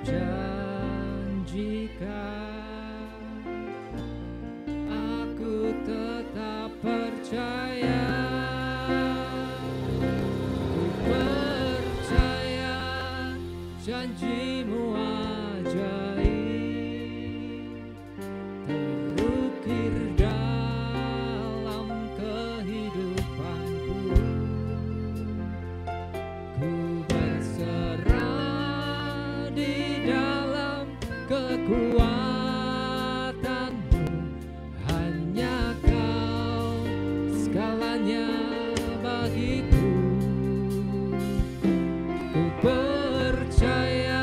janjikan, aku tetap percaya. Ku percaya janjimu ajaib, terukir dalam kehidupanku. Ku berserah di dalam kekuatanmu, hanya kau segalanya bagiku. Ku percaya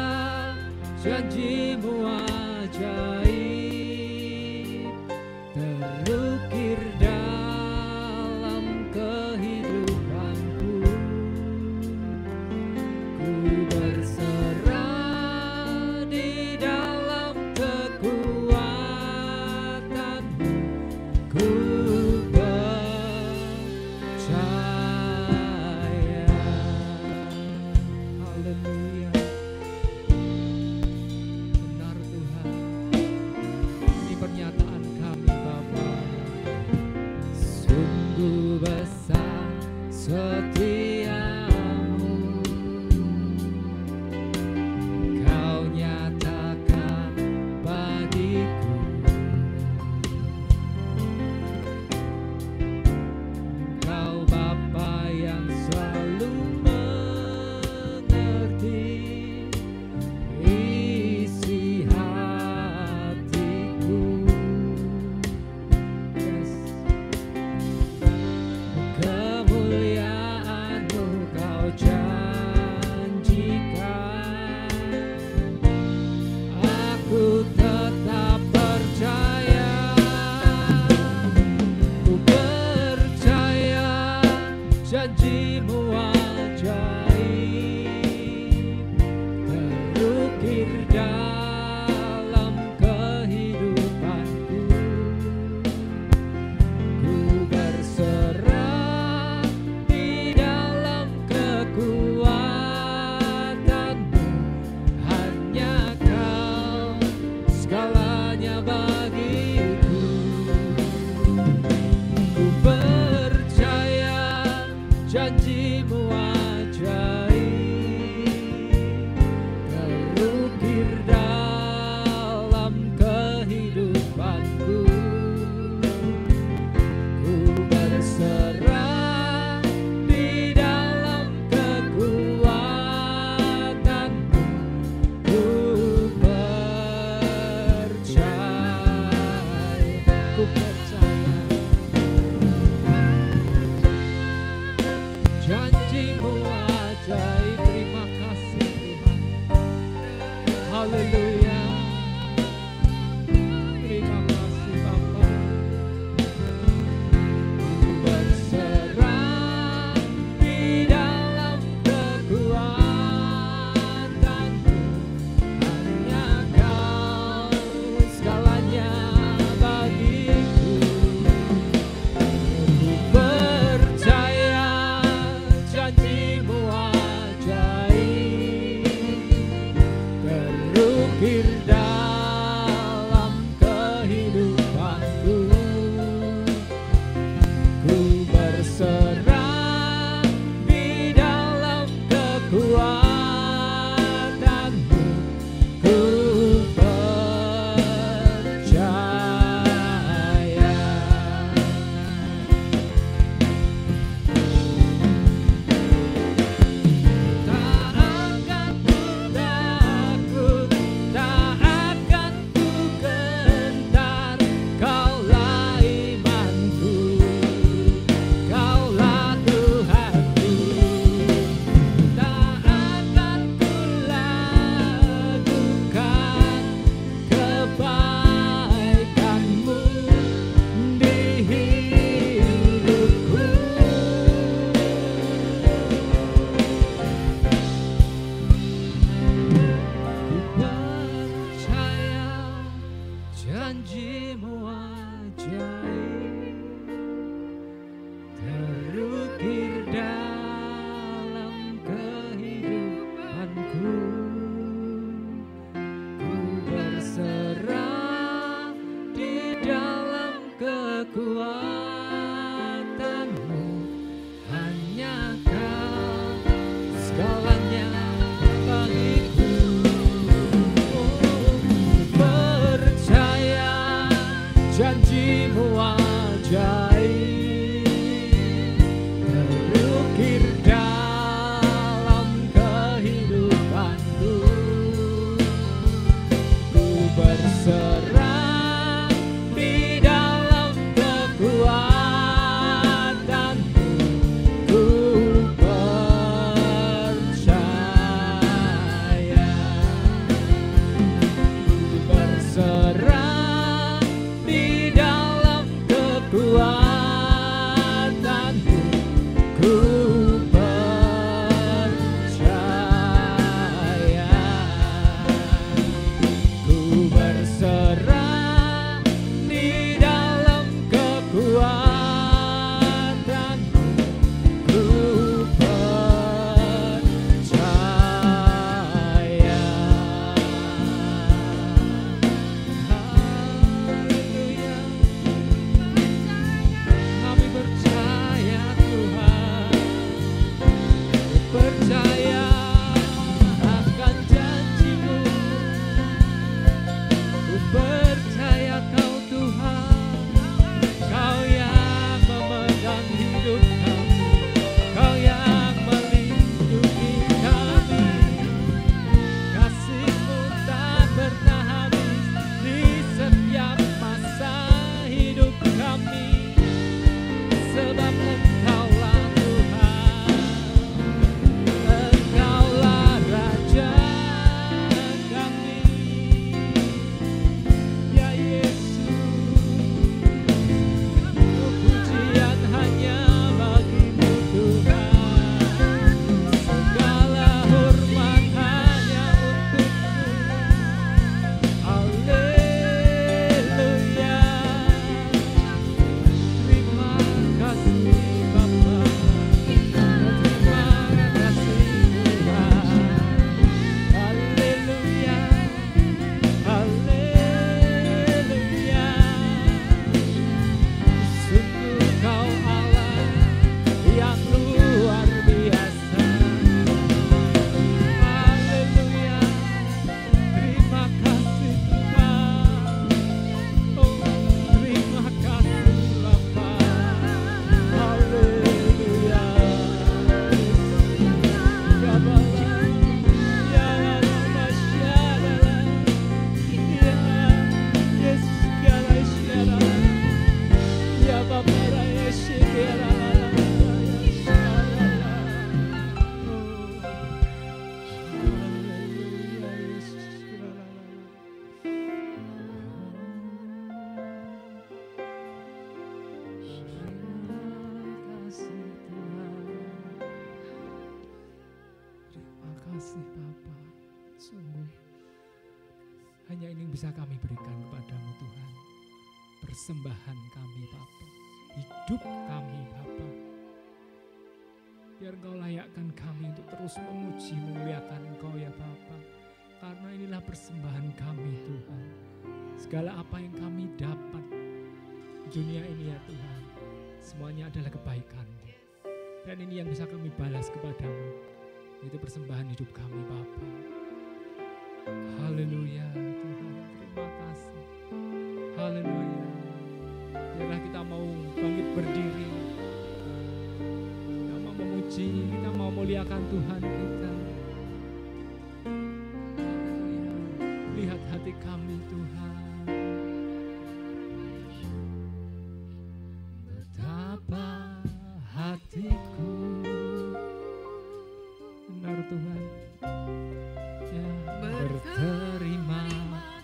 janjimu ajaib, terukir dalam kehidupanku. Ku berserah di dalam kekuatanmu. Ku percaya. Haleluya. Benar Tuhan. Ini pernyataan kami Bapa. Sungguh besar setiamu, Kau nyatakan bagiku. Kau Bapa yang selalu mengerti isi hatiku. Yes. Kemuliaan-Mu Kau janjikan, aku tetap percaya. Ku percaya janjimu ajaib, terukir dalam kehidupanku. Ku berserah di dalam kekuatanmu, hanya kau segalanya bagiku. Ku percaya janjimu ajaib, terukir dalam kehidupanku. Ku berserah di dalam kekuatanmu. Ku percaya janjimu ajaib. Terima kasih Tuhan. Haleluya. Terima kasih Bapa. Ku berserah di dalam kekuatanmu, hanya kau segalanya bagiku. Ku percaya janjimu ajaib, terukir dalam kehidupanku. Ku berserah di dalam kekuatanmu. Ku percaya. Tak akan ku takut, tak Bapa. Sungguh hanya ini yang bisa kami berikan kepadamu Tuhan. Persembahan kami Bapa, hidup kami Bapa. Biar Engkau layakkan kami untuk terus memuji memuliakan Engkau ya Bapa. Karena inilah persembahan kami Tuhan. Segala apa yang kami dapat di dunia ini ya Tuhan, semuanya adalah kebaikan-Mu. Dan ini yang bisa kami balas kepadamu, itu persembahan hidup kami Bapa. Haleluya Tuhan, terima kasih. Haleluya. Biarlah kita mau bangkit berdiri, kita mau memuji, kita mau muliakan Tuhan kita. Haleluya. Lihat hati kami Tuhan. Betapa hatiku, benar Tuhan ya, berterima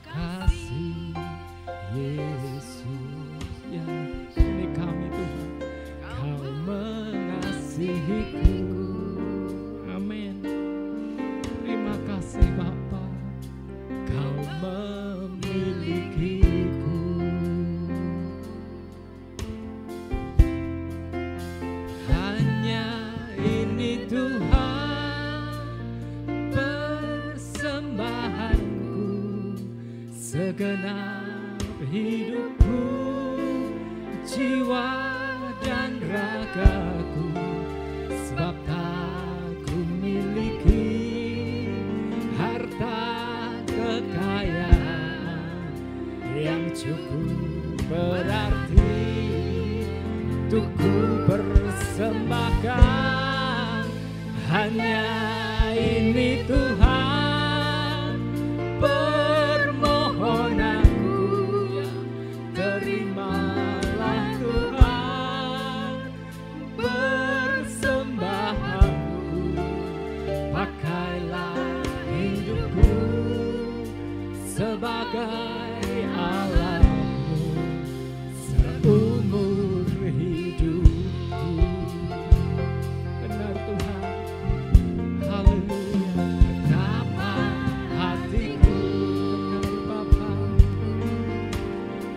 kasih Yesus ya. Ini kami Tuhan, Kau mengasihiku. Amin. Terima kasih Bapa, Kau memilikiku. Hanya ini Tuhan persembahanku, segenap hidupku, jiwa dan ragaku, sebab tak ku miliki harta kekayaan yang cukup berarti untuk ku persembahkan. Hanya ini Tuhan permohonanku, terimalah Tuhan persembahanku. Pakailah hidupku sebagai alatmu seumur hidupku. Benar Tuhan. Haleluya. Betapa hatiku, benar Bapa,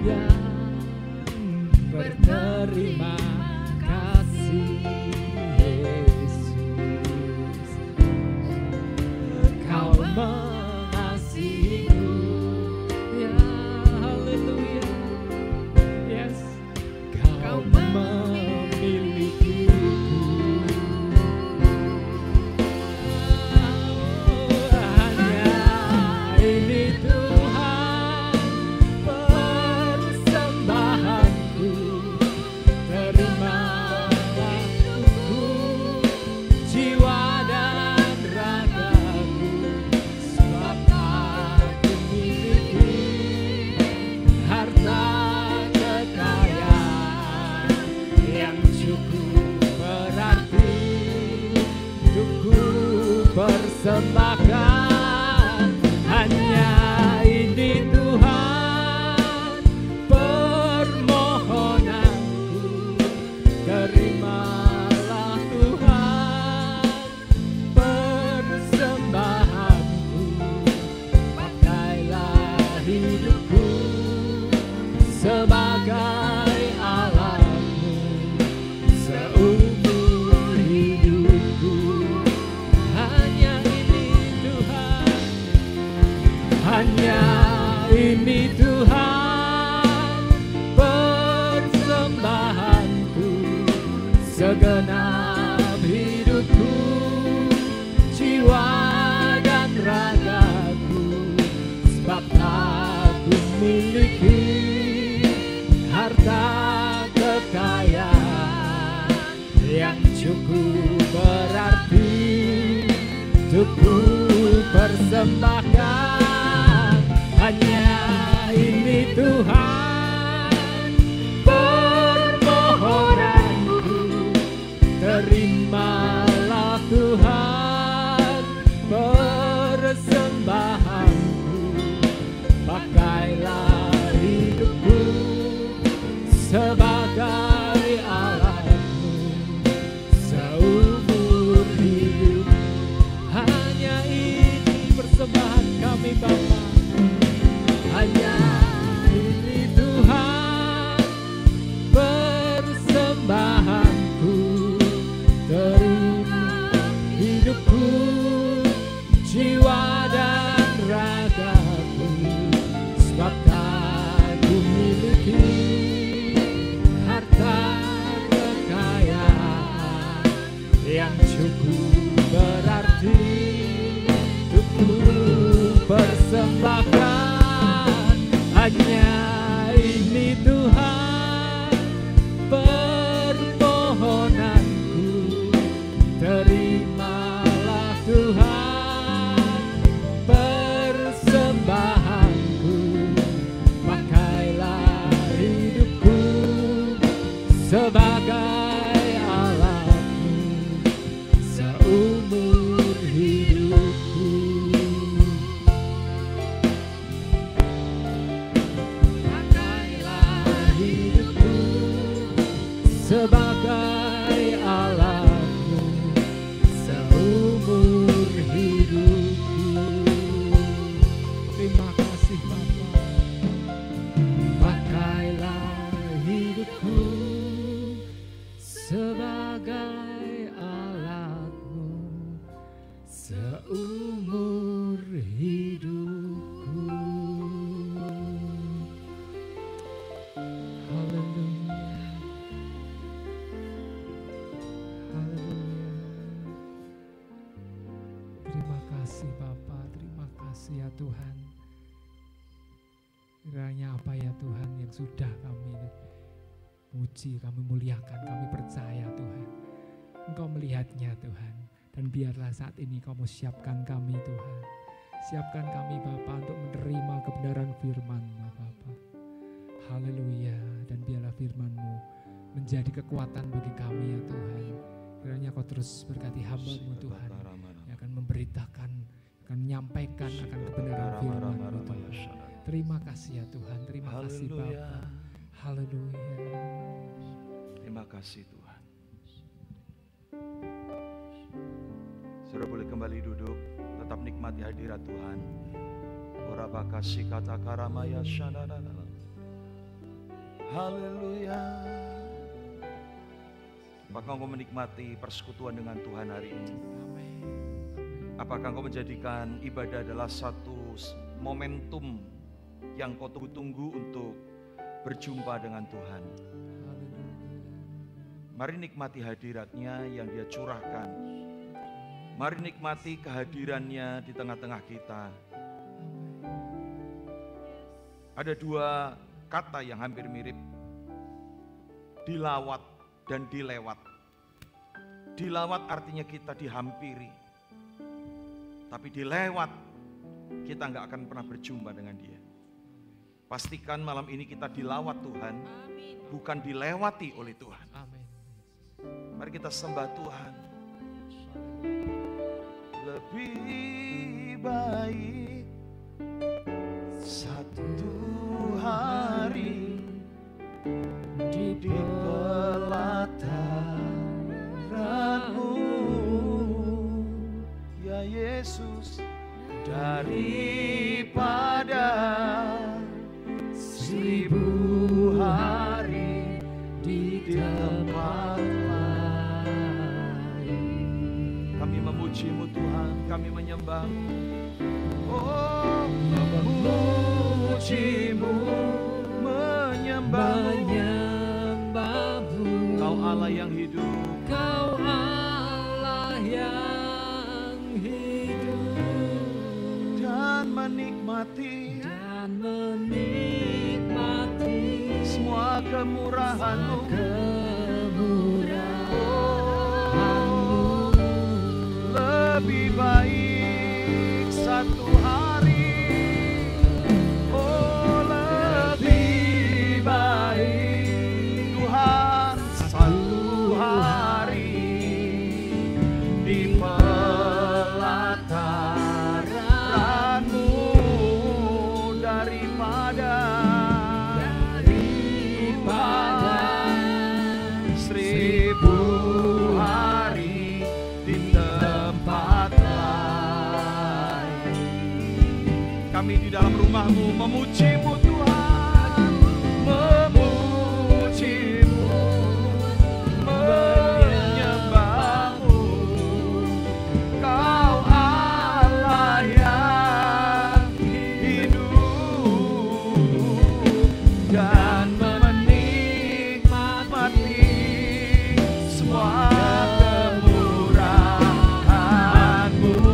yang berterima kasih Yesus. Kau mengasihiku ya. Haleluya. Yes, Kau memilikiku. Hanya ini Tuhan persembahanku, terimalah hidupku, jiwa dan ragaku, sebab aku miliki harta kekayaan yang cukup berarti untuk ku persembahkan. Hanya ini Tuhan permohonanku, terimalah Tuhan persembahanku. Pakailah hidupku sebagai alatmu seumur hidupku. Hanya ini Tuhan, hanya ini Tuhan persembahanku, segenap hidupku, jiwa dan ragaku, sebab aku miliki harta kekayaan yang cukup berarti untuk ku persembahkan. Hanya ini Tuhan permohonanku, terimalah Tuhan persembahanku. Pakailah hidupku sebagai alatmu seumur hidup. Hanya ini ini Bapa, hanya ini Tuhan persembahanku, terima hidupku, jiwa dan ragaku, sebab tak ku miliki harta kekayaan yang cukup berarti untuk ku persembahkan. Hanya ini Tuhan permohonanku, terimalah Tuhan persembahanku, pakailah hidupku sebagai alatmu seumur hidupku. Pakailah hidupku sebagai alatmu seumur hidupku. Terima kasih Bapa. Pakailah hidupku sebagai alatmu seumur hidupku. Haleluya. Haleluya. Terima kasih Bapa, terima kasih ya Tuhan. Kiranya apa ya Tuhan yang sudah kami puji, kami muliakan, kami percaya Tuhan. Engkau melihatnya Tuhan. Dan biarlah saat ini Kau mau siapkan kami Tuhan. Siapkan kami Bapa untuk menerima kebenaran firman-Mu Bapa. Haleluya. Dan biarlah firman-Mu menjadi kekuatan bagi kami ya Tuhan. Kiranya Kau terus berkati hamba-Mu Tuhan, yang akan memberitakan, akan menyampaikan akan kebenaran firman-Mu Tuhan. Terima kasih ya Tuhan, terima kasih Bapa. Haleluya. Terima kasih Tuhan. Saudara boleh kembali duduk, tetap nikmati hadirat Tuhan. Ora bakasi kata karamaya shanana. Haleluya. Apakah engkau menikmati persekutuan dengan Tuhan hari ini? Amin. Apakah engkau menjadikan ibadah adalah satu momentum yang kau tunggu-tunggu untuk berjumpa dengan Tuhan? Mari nikmati hadiratnya yang Dia curahkan. Mari nikmati kehadirannya di tengah-tengah kita. Ada dua kata yang hampir mirip, dilawat dan dilewat. Dilawat artinya kita dihampiri, tapi dilewat kita nggak akan pernah berjumpa dengan Dia. Pastikan malam ini kita dilawat Tuhan, bukan dilewati oleh Tuhan. Amin. Mari kita sembah Tuhan. Lebih baik satu hari di pelataran-Mu, ya Yesus, daripada 1000 hari di tempat lain. Kami memuji-Mu Tuhan, kami menyembah-Mu. Oh, memuji-Mu, menyembah-Mu. Kau Allah yang hidup, Kau Allah yang hidup dan menikmati semua kemurahan-Mu. Oh, lebih baik satu hari. Oh, lebih baik Tuhan satu hari di pelataran-Mu daripada 1000 hari di tempat lain. Kami di dalam rumah-Mu memuji-Mu Tuhan, memuji-Mu, menyembah-Mu. Kau Allah yang hidup dan menikmati semua kemurahan-Mu.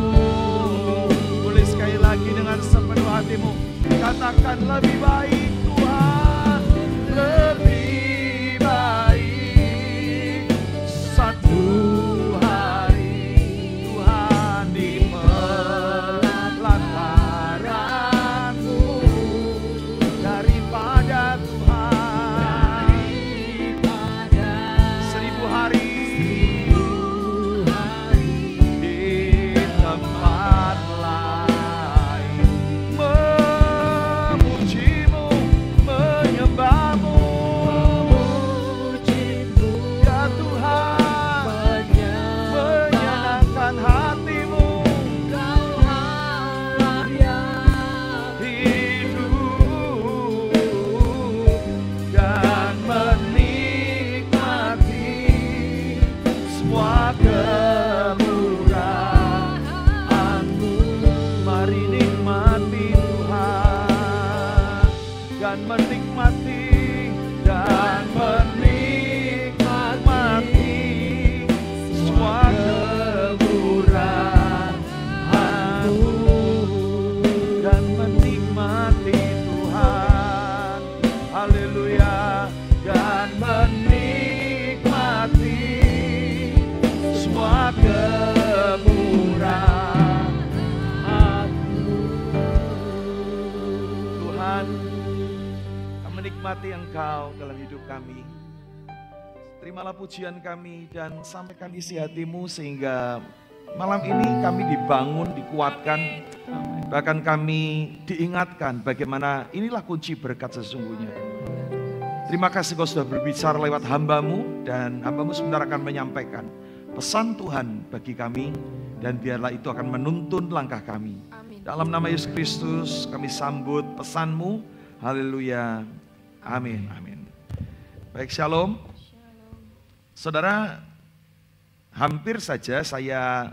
Boleh sekali lagi dengan sepenuh hatimu katakan, lebih baik Tuhan, lebih baik satu hari Tuhan di pelataran-Mu daripada Tuhan 1000 hari di tempat lain. Memuji-Mu, menyembah-Mu, ya Tuhan, menyenangkan hati-Mu. Hidup dan menikmati semua kemurahan-Mu. Mari nikmati Tuhan dan menikmati semua kemurahan-Mu dan menikmati Tuhan. Haleluya. Dan menikmati semua kemurahan-Mu. Tuhan, kami menikmati Engkau dalam hidup kami. Terimalah pujian kami dan sampaikan isi hati-Mu sehingga malam ini kami dibangun, dikuatkan, bahkan kami diingatkan bagaimana inilah kunci berkat sesungguhnya. Terima kasih Kau sudah berbicara lewat hamba-Mu dan hamba-Mu sebentar akan menyampaikan pesan Tuhan bagi kami dan biarlah itu akan menuntun langkah kami. Dalam nama Yesus Kristus kami sambut pesan-Mu. Haleluya. Amin. Amin. Baik, shalom. Saudara, hampir saja saya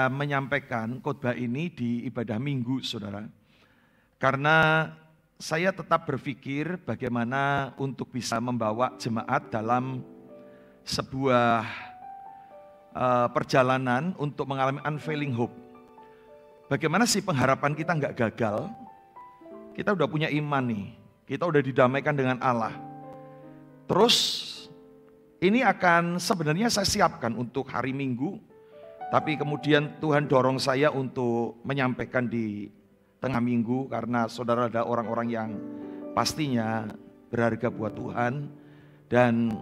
menyampaikan khotbah ini di ibadah Minggu, saudara. Karena saya tetap berpikir bagaimana untuk bisa membawa jemaat dalam sebuah perjalanan untuk mengalami unfailing hope. Bagaimana sih pengharapan kita nggak gagal? Kita udah punya iman nih, kita udah didamaikan dengan Allah. Terus ini akan sebenarnya saya siapkan untuk hari Minggu, tapi kemudian Tuhan dorong saya untuk menyampaikan di tengah minggu karena saudara ada orang-orang yang pastinya berharga buat Tuhan. Dan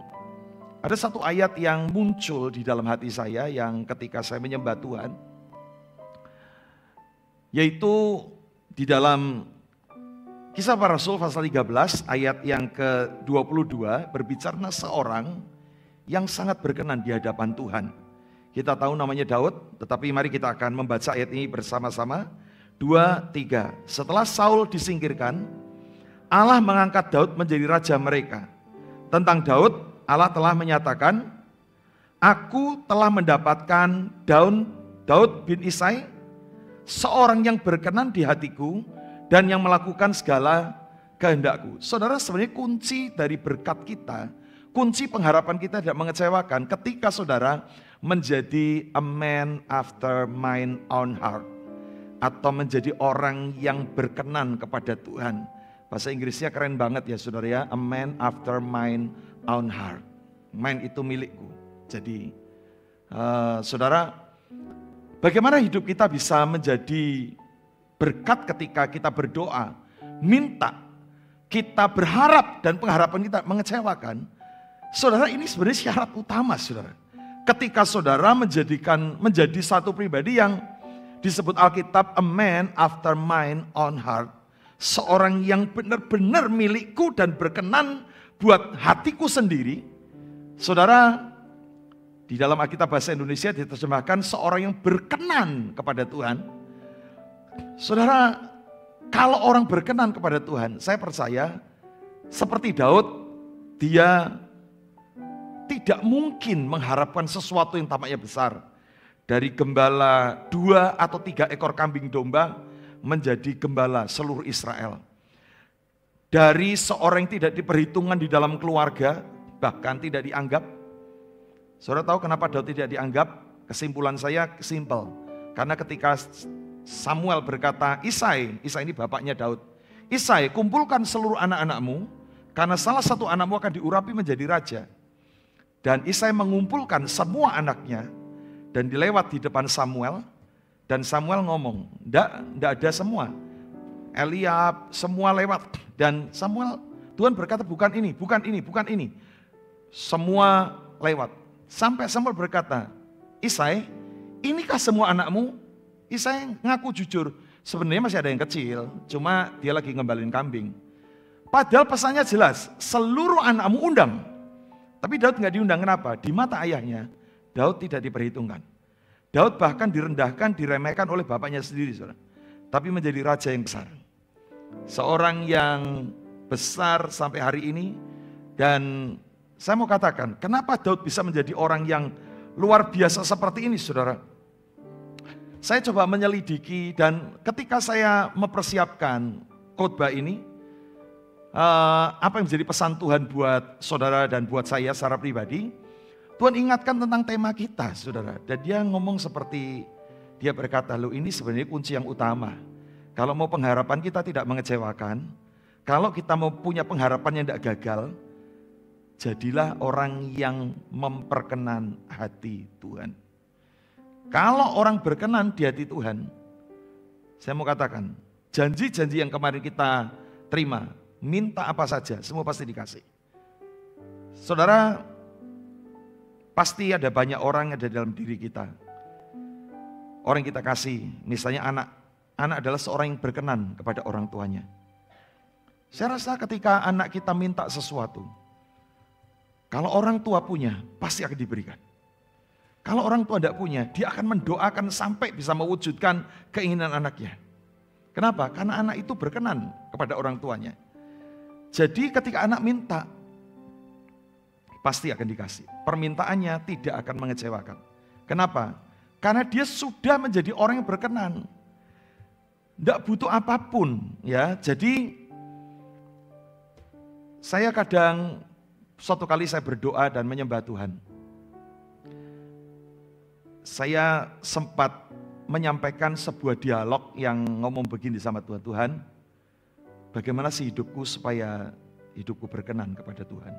ada satu ayat yang muncul di dalam hati saya yang ketika saya menyembah Tuhan, yaitu di dalam Kisah Para Rasul pasal 13 ayat yang ke-22 berbicara seorang yang sangat berkenan di hadapan Tuhan. Kita tahu namanya Daud, tetapi mari kita akan membaca ayat ini bersama-sama. 2, 3. Setelah Saul disingkirkan, Allah mengangkat Daud menjadi raja mereka. Tentang Daud, Allah telah menyatakan, Aku telah mendapatkan Daud bin Isai, seorang yang berkenan di hatiku, dan yang melakukan segala kehendakku. Saudara, sebenarnya kunci dari berkat kita, kunci pengharapan kita tidak mengecewakan ketika saudara menjadi a man after mine own heart. Atau menjadi orang yang berkenan kepada Tuhan. Bahasa Inggrisnya keren banget ya saudara ya, a man after mine own heart. Mine itu milikku. Jadi saudara, bagaimana hidup kita bisa menjadi berkat ketika kita berdoa, minta, kita berharap dan pengharapan kita mengecewakan. Saudara, ini sebenarnya syarat utama saudara. Ketika saudara menjadi satu pribadi yang disebut Alkitab a man after mine own heart. Seorang yang benar-benar milikku dan berkenan buat hatiku sendiri. Saudara, di dalam Alkitab bahasa Indonesia diterjemahkan seorang yang berkenan kepada Tuhan. Saudara, kalau orang berkenan kepada Tuhan, saya percaya seperti Daud, dia tidak mungkin mengharapkan sesuatu yang tampaknya besar. Dari gembala 2 atau 3 ekor kambing domba menjadi gembala seluruh Israel. Dari seorang yang tidak diperhitungkan di dalam keluarga, bahkan tidak dianggap. Saudara tahu kenapa Daud tidak dianggap? Kesimpulan saya simpel. Karena ketika Samuel berkata, Isai ini bapaknya Daud. Isai, kumpulkan seluruh anak-anakmu, karena salah satu anakmu akan diurapi menjadi raja. Dan Isai mengumpulkan semua anaknya, dan dilewat di depan Samuel, dan Samuel ngomong, enggak ada semua. Eliab, semua lewat. Dan Samuel, Tuhan berkata bukan ini, bukan ini, bukan ini. Semua lewat. Sampai Samuel berkata, Isai, inikah semua anakmu? Isai ngaku jujur, sebenarnya masih ada yang kecil, cuma dia lagi ngembalin kambing. Padahal pesannya jelas, seluruh anakmu undang. Tapi Daud nggak diundang, kenapa? Di mata ayahnya, Daud tidak diperhitungkan. Daud bahkan direndahkan, diremehkan oleh bapaknya sendiri, saudara. Tapi menjadi raja yang besar. Seorang yang besar sampai hari ini. Dan saya mau katakan, kenapa Daud bisa menjadi orang yang luar biasa seperti ini, saudara? Saya coba menyelidiki, dan ketika saya mempersiapkan khotbah ini, apa yang menjadi pesan Tuhan buat saudara dan buat saya secara pribadi, Tuhan ingatkan tentang tema kita, saudara. Dan dia ngomong seperti, dia berkata, loh ini sebenarnya kunci yang utama. Kalau mau pengharapan kita tidak mengecewakan, kalau kita mau punya pengharapan yang tidak gagal, jadilah orang yang memperkenan hati Tuhan. Kalau orang berkenan di hati Tuhan, saya mau katakan, janji-janji yang kemarin kita terima, minta apa saja, semua pasti dikasih. Saudara, pasti ada banyak orang yang ada dalam diri kita. Orang yang kita kasih, misalnya anak. Anak adalah seorang yang berkenan kepada orang tuanya. Saya rasa ketika anak kita minta sesuatu, kalau orang tua punya, pasti akan diberikan. Kalau orang tua tidak punya, dia akan mendoakan sampai bisa mewujudkan keinginan anaknya. Kenapa? Karena anak itu berkenan kepada orang tuanya. Jadi ketika anak minta, pasti akan dikasih. Permintaannya tidak akan mengecewakan. Kenapa? Karena dia sudah menjadi orang yang berkenan. Tidak butuh apapun, ya. Jadi saya kadang suatu kali saya berdoa dan menyembah Tuhan. Saya sempat menyampaikan sebuah dialog yang ngomong begini sama Tuhan. Tuhan, bagaimana sih hidupku supaya hidupku berkenan kepada Tuhan?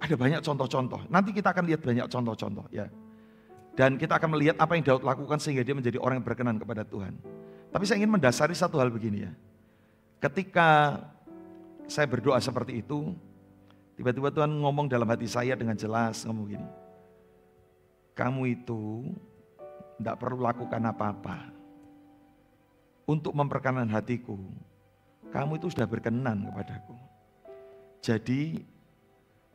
Ada banyak contoh-contoh. Nanti kita akan lihat banyak contoh-contoh, ya. Dan kita akan melihat apa yang Daud lakukan sehingga dia menjadi orang yang berkenan kepada Tuhan. Tapi saya ingin mendasari satu hal begini, ya. Ketika saya berdoa seperti itu, tiba-tiba Tuhan ngomong dalam hati saya dengan jelas, ngomong begini. Kamu itu tidak perlu lakukan apa-apa untuk memperkenan hatiku. Kamu itu sudah berkenan kepadaku. Jadi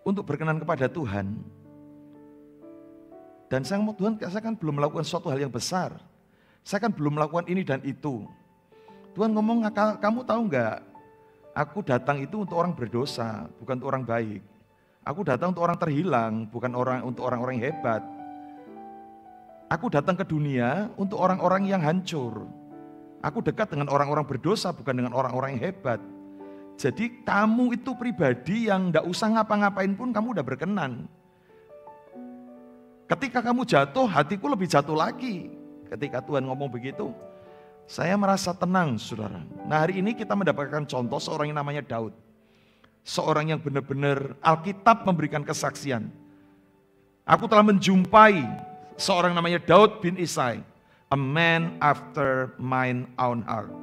untuk berkenan kepada Tuhan, dan saya ngomong Tuhan, saya kan belum melakukan suatu hal yang besar. Saya kan belum melakukan ini dan itu. Tuhan ngomong, kamu tahu enggak, aku datang itu untuk orang berdosa, bukan untuk orang baik. Aku datang untuk orang terhilang, bukan untuk orang-orang yang hebat. Aku datang ke dunia untuk orang-orang yang hancur. Aku dekat dengan orang-orang berdosa, bukan dengan orang-orang yang hebat. Jadi kamu itu pribadi yang enggak usah ngapa-ngapain pun kamu udah berkenan. Ketika kamu jatuh, hatiku lebih jatuh lagi. Ketika Tuhan ngomong begitu, saya merasa tenang, saudara. Nah, hari ini kita mendapatkan contoh seorang yang namanya Daud. Seorang yang benar-benar Alkitab memberikan kesaksian. Aku telah menjumpai seorang namanya Daud bin Isai, a man after mine own heart.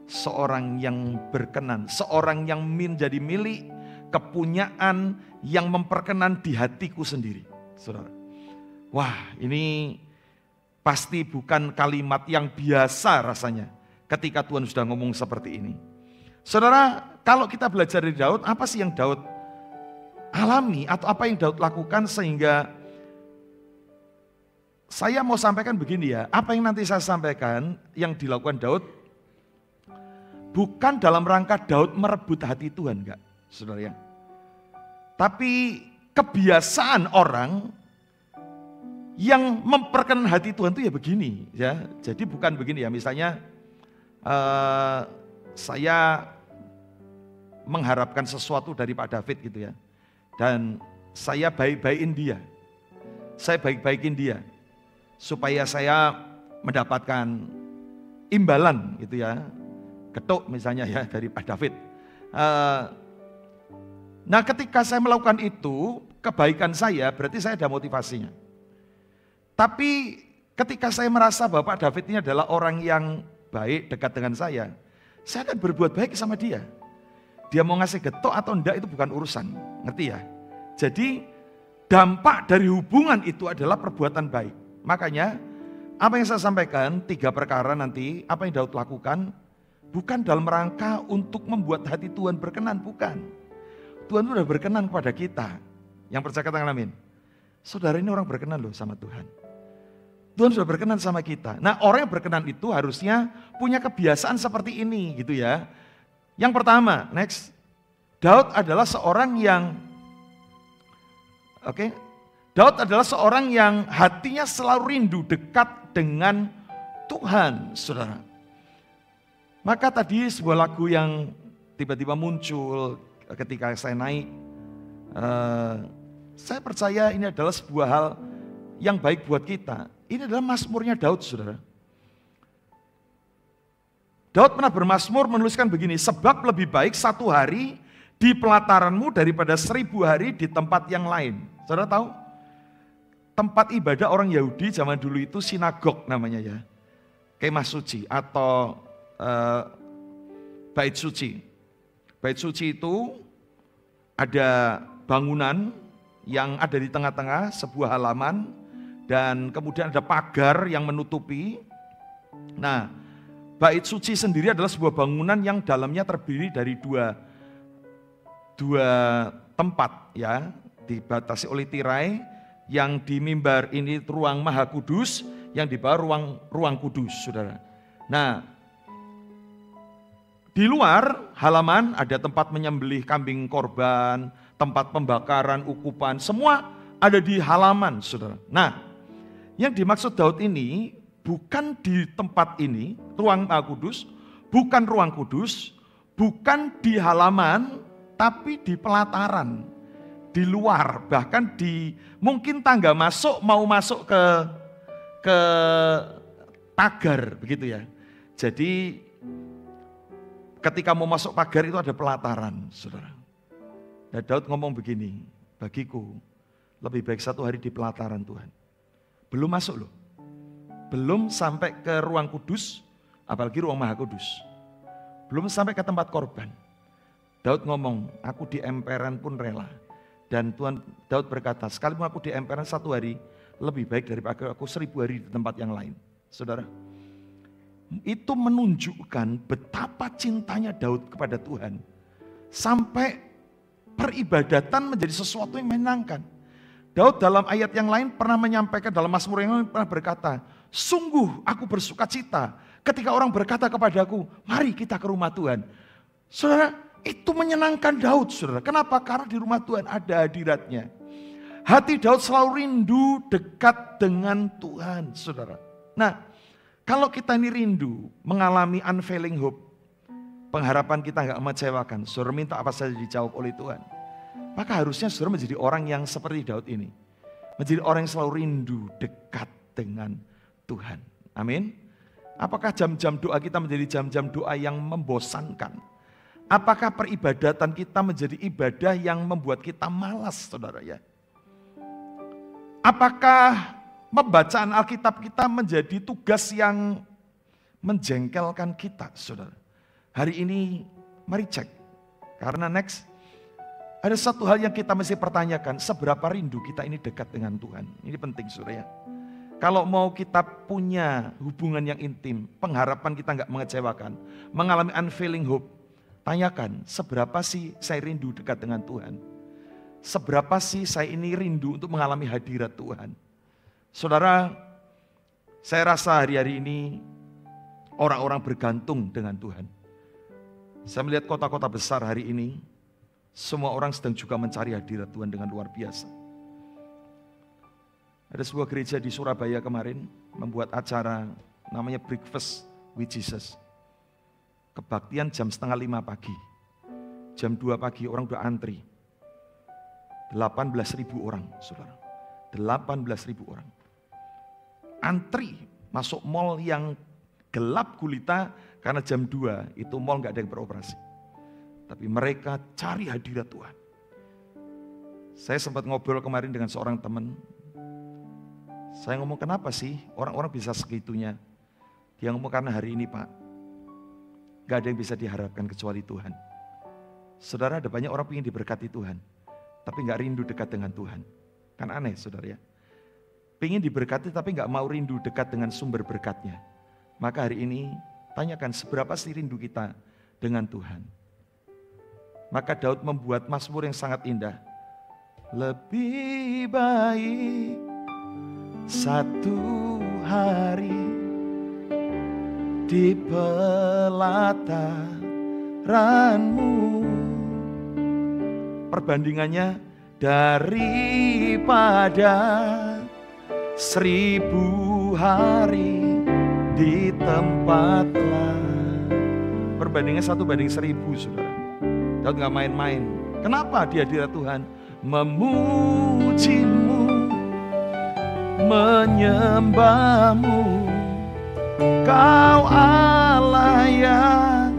Seorang yang berkenan, seorang yang menjadi milik, kepunyaan yang memperkenan di hatiku sendiri, saudara. Wah, ini pasti bukan kalimat yang biasa rasanya ketika Tuhan sudah ngomong seperti ini. Saudara, kalau kita belajar dari Daud, apa sih yang Daud alami atau apa yang Daud lakukan sehingga saya mau sampaikan begini ya, apa yang nanti saya sampaikan yang dilakukan Daud bukan dalam rangka Daud merebut hati Tuhan, enggak, saudara ya. Tapi kebiasaan orang yang memperkenan hati Tuhan itu ya begini ya. Jadi bukan begini ya, misalnya saya mengharapkan sesuatu dari Pak David gitu ya. Dan saya baik-baikin dia. Saya baik-baikin dia. Supaya saya mendapatkan imbalan gitu ya. Ketuk misalnya ya dari Pak David. Nah ketika saya melakukan itu, kebaikan saya berarti saya ada motivasinya. Tapi ketika saya merasa bahwa Pak David ini adalah orang yang baik, dekat dengan saya akan berbuat baik sama dia. Dia mau ngasih getok atau enggak itu bukan urusan, ngerti ya? Jadi dampak dari hubungan itu adalah perbuatan baik. Makanya apa yang saya sampaikan 3 perkara nanti, apa yang Daud lakukan bukan dalam rangka untuk membuat hati Tuhan berkenan, bukan. Tuhan sudah berkenan kepada kita. Yang percaya katakan amin. Saudara ini orang berkenan loh sama Tuhan. Tuhan sudah berkenan sama kita. Nah orang yang berkenan itu harusnya punya kebiasaan seperti ini gitu ya. Yang pertama, next. Daud adalah seorang yang, Daud adalah seorang yang hatinya selalu rindu dekat dengan Tuhan, saudara. Maka tadi sebuah lagu yang tiba-tiba muncul ketika saya naik, saya percaya ini adalah sebuah hal yang baik buat kita. Ini adalah mazmurnya Daud, saudara. Daud pernah bermazmur menuliskan begini, sebab lebih baik 1 hari di pelataranmu daripada 1000 hari di tempat yang lain. Saudara tahu? Tempat ibadah orang Yahudi zaman dulu itu sinagog namanya ya. Kemah suci atau bait suci. Bait suci itu ada bangunan yang ada di tengah-tengah sebuah halaman dan kemudian ada pagar yang menutupi. Nah, bait suci sendiri adalah sebuah bangunan yang dalamnya terdiri dari dua tempat ya, dibatasi oleh tirai. Yang di mimbar ini ruang Maha Kudus, yang di bawah ruang kudus, saudara. Nah, di luar halaman ada tempat menyembelih kambing korban, tempat pembakaran, ukupan, semua ada di halaman, saudara. Nah, yang dimaksud Daud ini bukan di tempat ini, ruang Maha Kudus, bukan ruang kudus, bukan di halaman, tapi di pelataran. Di luar, bahkan di mungkin tangga masuk, mau masuk ke pagar begitu ya. Jadi ketika mau masuk pagar itu ada pelataran, saudara. Dan Daud ngomong begini, bagiku lebih baik 1 hari di pelataran Tuhan. Belum masuk loh, belum sampai ke ruang kudus, apalagi ruang Maha Kudus. Belum sampai ke tempat korban. Daud ngomong, aku di emperan pun rela. Dan Daud berkata, sekalipun aku di emperan 1 hari, lebih baik daripada aku 1000 hari di tempat yang lain. Saudara, itu menunjukkan betapa cintanya Daud kepada Tuhan. Sampai peribadatan menjadi sesuatu yang menyenangkan. Daud dalam ayat yang lain pernah menyampaikan, dalam mazmur yang lain pernah berkata, sungguh aku bersuka cita ketika orang berkata kepadaku, mari kita ke rumah Tuhan. Saudara, itu menyenangkan Daud, saudara. Kenapa? Karena di rumah Tuhan ada hadiratnya. Hati Daud selalu rindu dekat dengan Tuhan, saudara. Nah, kalau kita ini rindu mengalami unfailing hope, pengharapan kita nggak mengecewakan, saudara minta apa saja dijawab oleh Tuhan. Maka harusnya saudara menjadi orang yang seperti Daud ini. Menjadi orang yang selalu rindu dekat dengan Tuhan. Amin. Apakah jam-jam doa kita menjadi jam-jam doa yang membosankan? Apakah peribadatan kita menjadi ibadah yang membuat kita malas, saudara ya? Apakah pembacaan Alkitab kita menjadi tugas yang menjengkelkan kita, saudara? Hari ini mari cek. Karena next, ada satu hal yang kita mesti pertanyakan, seberapa rindu kita ini dekat dengan Tuhan. Ini penting, saudara ya. Kalau mau kita punya hubungan yang intim, pengharapan kita nggak mengecewakan, mengalami unfailing hope, tanyakan, seberapa sih saya rindu dekat dengan Tuhan? Seberapa sih saya ini rindu untuk mengalami hadirat Tuhan? Saudara, Saya rasa hari-hari ini orang-orang bergantung dengan Tuhan. Saya melihat kota-kota besar hari ini, semua orang sedang juga mencari hadirat Tuhan dengan luar biasa. Ada sebuah gereja di Surabaya kemarin membuat acara namanya Breakfast with Jesus. Kebaktian jam 4:30 pagi. Jam 2 pagi orang udah antri. 18.000 orang, saudara. 18.000 orang. Antri masuk mall yang gelap gulita karena jam 2 itu mall gak ada yang beroperasi. Tapi mereka cari hadirat Tuhan. Saya sempat ngobrol kemarin dengan seorang teman. Saya ngomong, kenapa sih orang-orang bisa segitunya? Dia ngomong, karena hari ini Pak, gak ada yang bisa diharapkan kecuali Tuhan. Saudara, ada banyak orang ingin diberkati Tuhan, tapi gak rindu dekat dengan Tuhan. Kan aneh saudara ya. Pengen diberkati tapi gak mau rindu dekat dengan sumber berkatnya. Maka hari ini tanyakan seberapa sih rindu kita dengan Tuhan. Maka Daud membuat mazmur yang sangat indah. Lebih baik satu hari di pelataran-Mu. Perbandingannya daripada 1000 hari di tempat lain. Perbandingannya 1:1000 saudara. Daud gak main-main. Kenapa di hadirat Tuhan? Memuji-Mu, menyembah-Mu, Kau Allah yang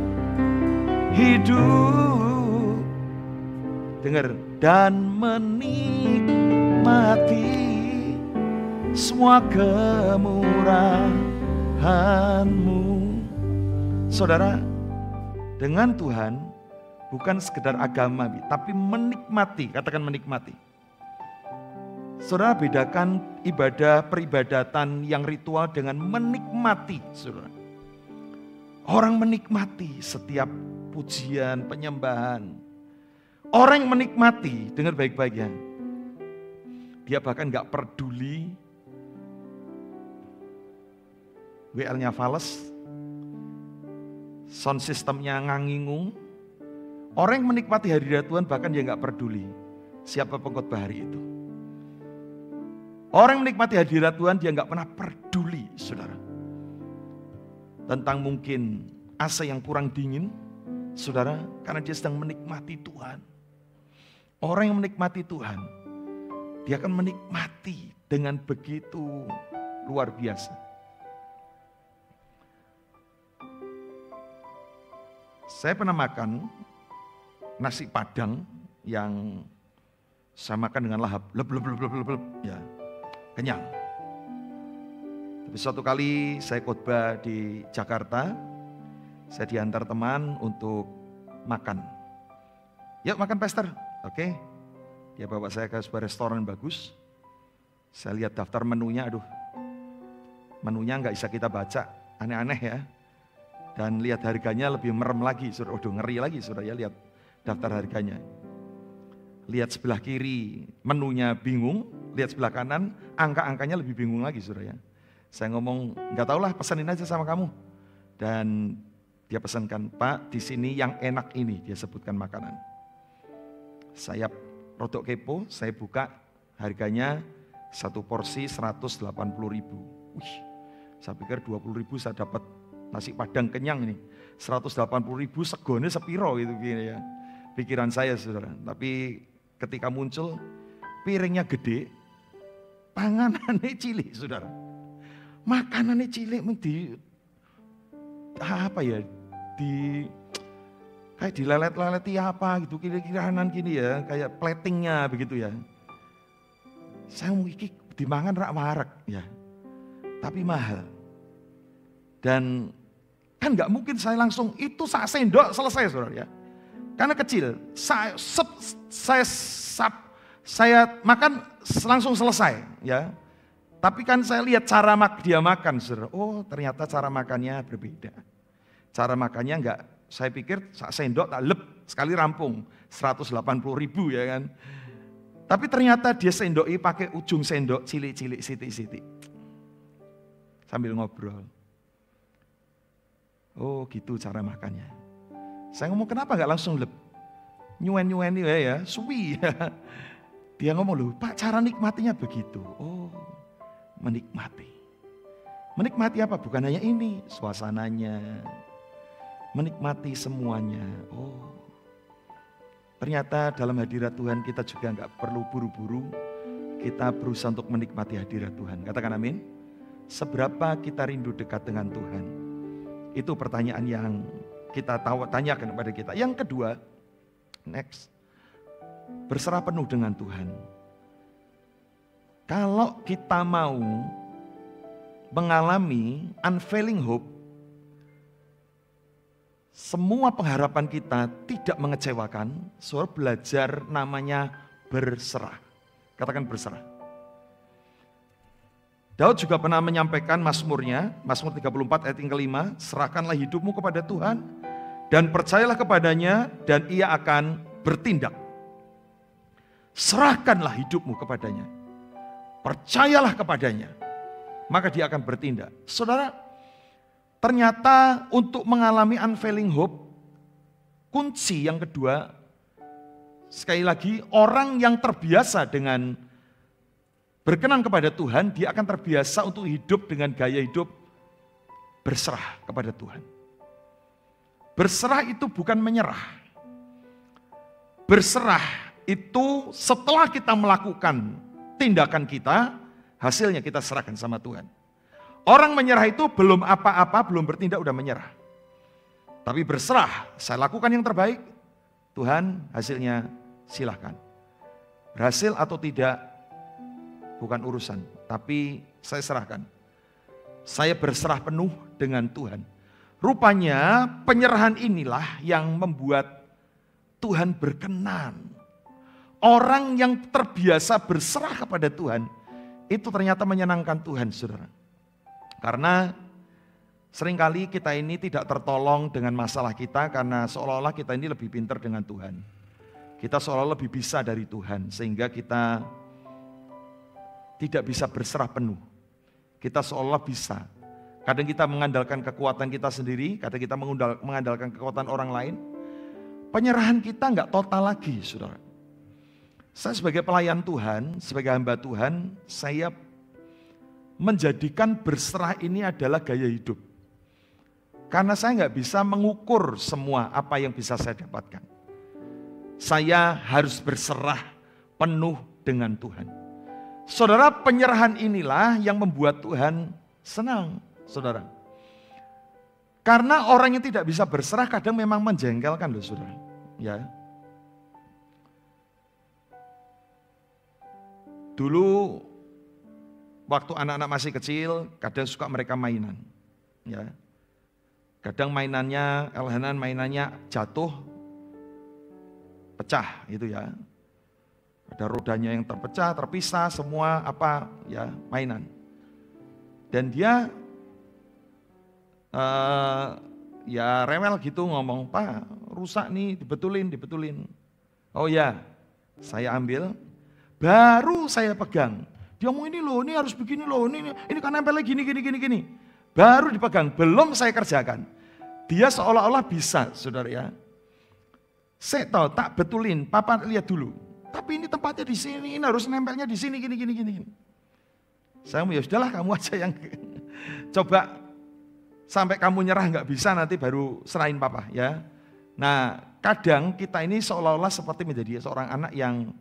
hidup. Dengar, dan menikmati semua kemurahan-Mu. Saudara, dengan Tuhan bukan sekedar agama, tapi menikmati, katakan menikmati. Saudara, bedakan ibadah peribadatan yang ritual dengan menikmati, saudara. Orang menikmati setiap pujian, penyembahan. Orang yang menikmati, dengar baik-baik ya. Dia bahkan gak peduli WL-nya fals, sound systemnya ngangingung. Orang yang menikmati hadirat Tuhan bahkan dia gak peduli siapa pengkhotbah hari itu. Orang yang menikmati hadirat Tuhan dia gak pernah peduli, saudara. Tentang mungkin AC yang kurang dingin, saudara, karena dia sedang menikmati Tuhan. Orang yang menikmati Tuhan, dia akan menikmati dengan begitu luar biasa. Saya pernah makan nasi Padang yang saya makan dengan lahap, lep, ya, kenyang. Tapi suatu kali saya khotbah di Jakarta, saya diantar teman untuk makan. Yuk makan pastor, oke. Dia bawa saya ke sebuah restoran bagus. Saya lihat daftar menunya, aduh, menunya nggak bisa kita baca, aneh-aneh ya. Dan lihat harganya lebih merem lagi, sudah, ngeri lagi sudah ya lihat daftar harganya. Lihat sebelah kiri menunya bingung, lihat sebelah kanan angka-angkanya lebih bingung lagi sudah ya. Saya ngomong, nggak tahulah pesanin aja sama kamu. Dan dia pesankan, Pak di sini yang enak ini, dia sebutkan makanan. Saya rodok kepo, saya buka harganya satu porsi 180.000. Wih, saya pikir 20.000 saya dapat nasi Padang kenyang ini. 180.000 segone sepiro gitu gini ya. Pikiran saya saudara. Tapi ketika muncul piringnya gede, panganannya cilik saudara. Makanannya cilik di apa ya? Kayak dilelet-leleti apa gitu kira-kiranan gini ya, kayak platingnya begitu ya. Saya mau iki dimangan rak warak ya. Tapi mahal. Dan kan nggak mungkin saya langsung itu sak sendok selesai saudara ya. Karena kecil, saya makan langsung selesai ya. Tapi kan saya lihat cara dia makan saudara. Oh ternyata cara makannya berbeda. Cara makannya enggak, saya pikir sak sendok tak lep sekali rampung 180.000 ya kan. Tapi ternyata dia sendoki pakai ujung sendok cilik-cilik sitik-sitik. sambil ngobrol. Oh gitu cara makannya. Saya ngomong kenapa nggak langsung nyuen-nyuen ya, suwi. Dia ngomong loh, Pak cara nikmatinya begitu. Oh menikmati. Menikmati apa? Bukan hanya ini, suasananya. Menikmati semuanya. Oh ternyata dalam hadirat Tuhan kita juga nggak perlu buru-buru. Kita berusaha untuk menikmati hadirat Tuhan. Katakan amin. Seberapa kita rindu dekat dengan Tuhan? Itu pertanyaan yang kita tanyakan kepada kita. Yang kedua, next. Berserah penuh dengan Tuhan. Kalau kita mau mengalami unfailing hope, semua pengharapan kita tidak mengecewakan, saudara belajar namanya berserah. Katakan berserah. Daud juga pernah menyampaikan Mazmurnya, Mazmur 34 ayat yang kelima, serahkanlah hidupmu kepada Tuhan dan percayalah kepadanya dan ia akan bertindak. Serahkanlah hidupmu kepadanya, percayalah kepadanya, maka dia akan bertindak. Saudara, ternyata untuk mengalami unfailing hope, kunci yang kedua, sekali lagi orang yang terbiasa dengan berkenan kepada Tuhan, dia akan terbiasa untuk hidup dengan gaya hidup berserah kepada Tuhan. Berserah itu bukan menyerah. Berserah itu setelah kita melakukan tindakan kita, hasilnya kita serahkan sama Tuhan. Orang menyerah itu belum apa-apa, belum bertindak udah menyerah. Tapi berserah, saya lakukan yang terbaik, Tuhan hasilnya silahkan. Berhasil atau tidak, bukan urusan, tapi saya serahkan. Saya berserah penuh dengan Tuhan. Rupanya penyerahan inilah yang membuat Tuhan berkenan. Orang yang terbiasa berserah kepada Tuhan, itu ternyata menyenangkan Tuhan, saudara. Karena seringkali kita ini tidak tertolong dengan masalah kita karena seolah-olah kita ini lebih pintar dengan Tuhan. Kita seolah-olah lebih bisa dari Tuhan sehingga kita tidak bisa berserah penuh. Kita seolah bisa. Kadang kita mengandalkan kekuatan kita sendiri, kadang kita mengandalkan kekuatan orang lain. Penyerahan kita enggak total lagi, saudara. Saya sebagai pelayan Tuhan, sebagai hamba Tuhan, saya menjadikan berserah ini adalah gaya hidup. Karena saya nggak bisa mengukur semua apa yang bisa saya dapatkan. Saya harus berserah penuh dengan Tuhan. Saudara, penyerahan inilah yang membuat Tuhan senang, saudara. Karena orang yang tidak bisa berserah kadang memang menjengkelkan loh, saudara. Ya. Dulu waktu anak-anak masih kecil, kadang suka mereka mainan. Ya. Kadang mainannya jatuh, pecah gitu ya. Ada rodanya yang terpecah, terpisah, semua mainan. Dan dia rewel gitu ngomong, Pak rusak nih, dibetulin. Oh ya, saya ambil. Baru saya pegang, dia ngomong ini loh, ini harus begini loh, ini kan nempelnya gini. Baru dipegang, belum saya kerjakan. Dia seolah-olah bisa, saudara ya. Saya tahu, tak betulin, papa lihat dulu. Tapi ini tempatnya di sini, ini harus nempelnya di sini, gini. Saya ngomong ya sudahlah kamu aja yang coba sampai kamu nyerah nggak bisa nanti baru serahin papa ya. Nah kadang kita ini seolah-olah seperti menjadi seorang anak yang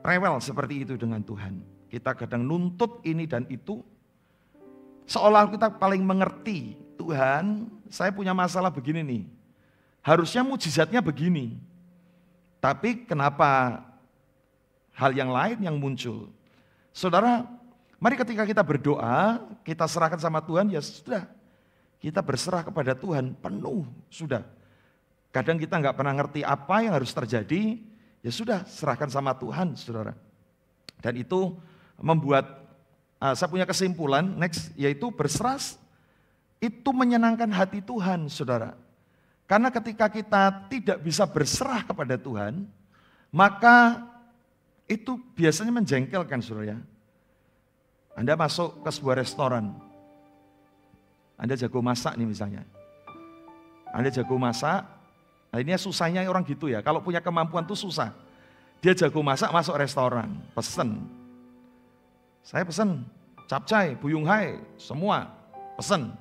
rewel seperti itu dengan Tuhan. Kita kadang nuntut ini dan itu. Seolah kita paling mengerti. Tuhan, saya punya masalah begini nih. Harusnya mujizatnya begini. Tapi kenapa hal yang lain yang muncul? Saudara, mari ketika kita berdoa, kita serahkan sama Tuhan, ya sudah. Kita berserah kepada Tuhan penuh, sudah. Kadang kita nggak pernah ngerti apa yang harus terjadi, ya sudah, serahkan sama Tuhan, saudara. Dan itu membuat, saya punya kesimpulan, next, yaitu berserah, itu menyenangkan hati Tuhan, saudara. Karena ketika kita tidak bisa berserah kepada Tuhan, maka itu biasanya menjengkelkan, saudara. Anda masuk ke sebuah restoran. Anda jago masak nih misalnya. Anda jago masak, nah ini susahnya orang gitu ya. Kalau punya kemampuan tuh susah. Dia jago masak, masuk restoran, pesen. Saya pesen capcay, buyung hai, semua pesen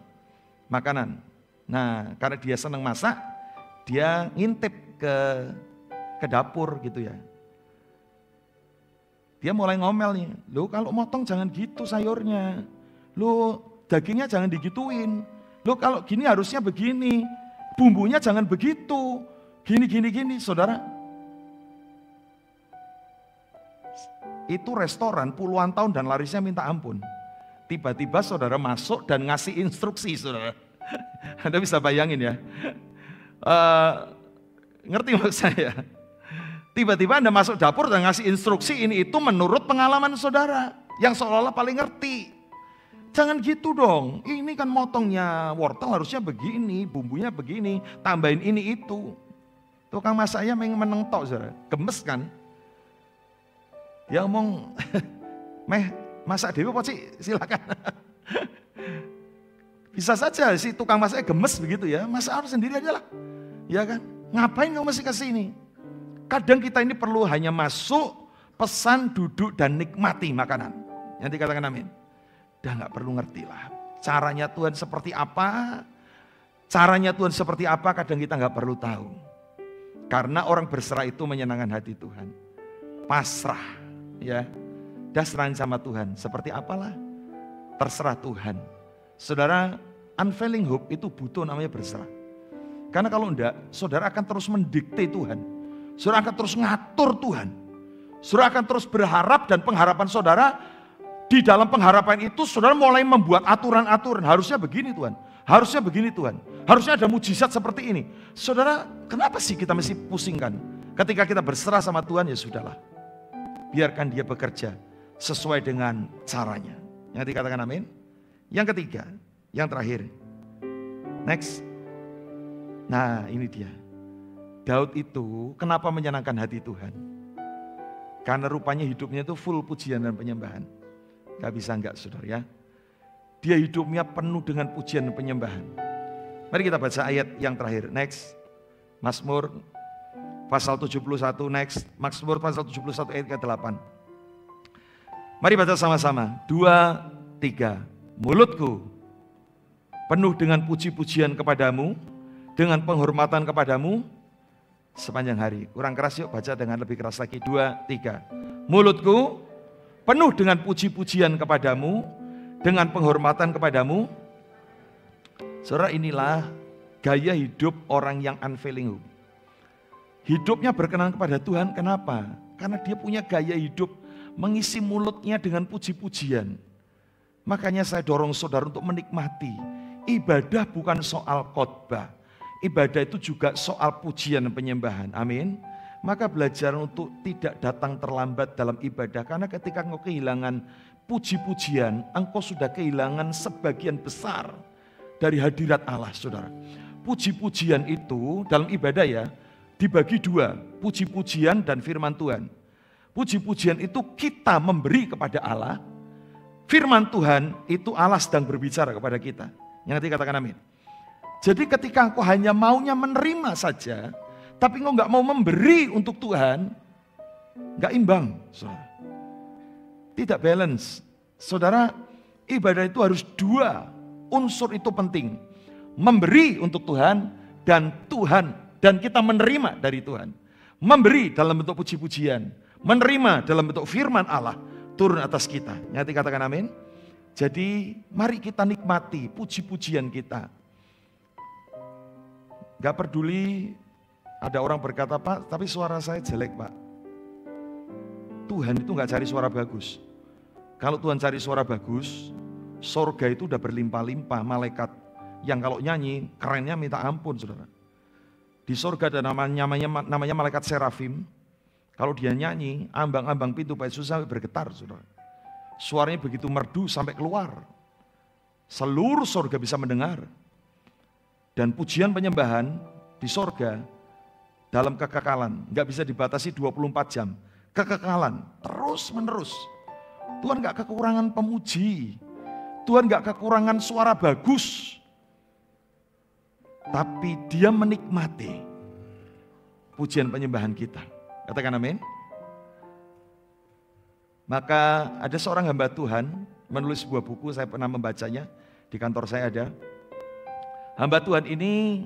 makanan. Nah, karena dia senang masak, dia ngintip ke dapur gitu ya. Dia mulai ngomel nih, "Loh kalau motong jangan gitu sayurnya. Loh dagingnya jangan digituin. Loh kalau gini harusnya begini. Bumbunya jangan begitu. Gini. Saudara, itu restoran puluhan tahun dan larisnya minta ampun. Tiba-tiba saudara masuk dan ngasih instruksi, saudara. Anda bisa bayangin ya. Ngerti maksud saya? Tiba-tiba Anda masuk dapur dan ngasih instruksi ini itu menurut pengalaman saudara. Yang seolah-olah paling ngerti. Jangan gitu dong, ini kan motongnya wortel harusnya begini, bumbunya begini, tambahin ini itu. Tukang masaknya meneng tok, saudara. Gemes kan? Dia ngomong, "Meh, masak dewe apa sih? Silakan." Bisa saja si tukang masaknya gemes begitu ya, masak harus sendiri aja lah. Ya kan? Ngapain kamu mesti ke sini? Kadang kita ini perlu hanya masuk, pesan, duduk, dan nikmati makanan. Yang dikatakan amin. Udah gak perlu ngerti lah. Caranya Tuhan seperti apa, kadang kita gak perlu tahu. Karena orang berserah itu menyenangkan hati Tuhan. Pasrah, ya. Udah serahin sama Tuhan, seperti apalah, terserah Tuhan. Saudara, unfailing hope itu butuh namanya berserah. Karena kalau enggak, saudara akan terus mendikte Tuhan. Saudara akan terus ngatur Tuhan. Saudara akan terus berharap dan pengharapan saudara, di dalam pengharapan itu saudara mulai membuat aturan-aturan. Harusnya begini Tuhan, harusnya begini Tuhan. Harusnya ada mujizat seperti ini. Saudara, kenapa sih kita mesti pusingkan? Ketika kita berserah sama Tuhan, ya sudahlah. Biarkan dia bekerja sesuai dengan caranya. Yang dikatakan amin. Yang ketiga, yang terakhir. Next. Nah ini dia. Daud itu kenapa menyenangkan hati Tuhan? Karena rupanya hidupnya itu full pujian dan penyembahan. Gak bisa enggak saudara ya. Dia hidupnya penuh dengan pujian dan penyembahan. Mari kita baca ayat yang terakhir. Next. Mazmur pasal 71. Next. Mazmur pasal 71 ayat ke-8. Mari baca sama-sama. 2, 3. Mulutku penuh dengan puji-pujian kepadamu, dengan penghormatan kepadamu sepanjang hari. Kurang keras yuk, baca dengan lebih keras lagi. 2, 3. Mulutku penuh dengan puji-pujian kepadamu, dengan penghormatan kepadamu. Saudara, inilah gaya hidup orang yang unfailing hope. Hidupnya berkenan kepada Tuhan, kenapa? Karena dia punya gaya hidup mengisi mulutnya dengan puji-pujian. Makanya saya dorong saudara untuk menikmati. Ibadah bukan soal khotbah. Ibadah itu juga soal pujian dan penyembahan. Amin. Maka belajar untuk tidak datang terlambat dalam ibadah. Karena ketika engkau kehilangan puji-pujian, engkau sudah kehilangan sebagian besar dari hadirat Allah, saudara. Puji-pujian itu dalam ibadah ya, dibagi dua. Puji-pujian dan firman Tuhan. Puji-pujian itu kita memberi kepada Allah. Firman Tuhan itu Allah sedang berbicara kepada kita. Yang nanti katakan amin. Jadi ketika engkau hanya maunya menerima saja, tapi engkau nggak mau memberi untuk Tuhan, nggak imbang, saudara. Tidak balance. Saudara, ibadah itu harus dua unsur itu penting. Memberi untuk Tuhan dan kita menerima dari Tuhan. Memberi dalam bentuk puji-pujian, menerima dalam bentuk firman Allah turun atas kita. Nanti katakan amin. Jadi mari kita nikmati puji-pujian kita. Gak peduli ada orang berkata, "Pak, tapi suara saya jelek, Pak." Tuhan itu gak cari suara bagus. Kalau Tuhan cari suara bagus, sorga itu udah berlimpah-limpah malaikat yang kalau nyanyi kerennya minta ampun, saudara. Di sorga ada namanya malaikat serafim. Kalau dia nyanyi, ambang-ambang pintu bait suci sampai bergetar, saudara. Suaranya begitu merdu sampai keluar. Seluruh sorga bisa mendengar. Dan pujian penyembahan di sorga dalam kekekalan. Nggak bisa dibatasi 24 jam. Kekekalan terus menerus. Tuhan gak kekurangan pemuji. Tuhan gak kekurangan suara bagus. Tapi Dia menikmati pujian penyembahan kita. Katakan amin. Maka ada seorang hamba Tuhan menulis sebuah buku, saya pernah membacanya, di kantor saya ada. Hamba Tuhan ini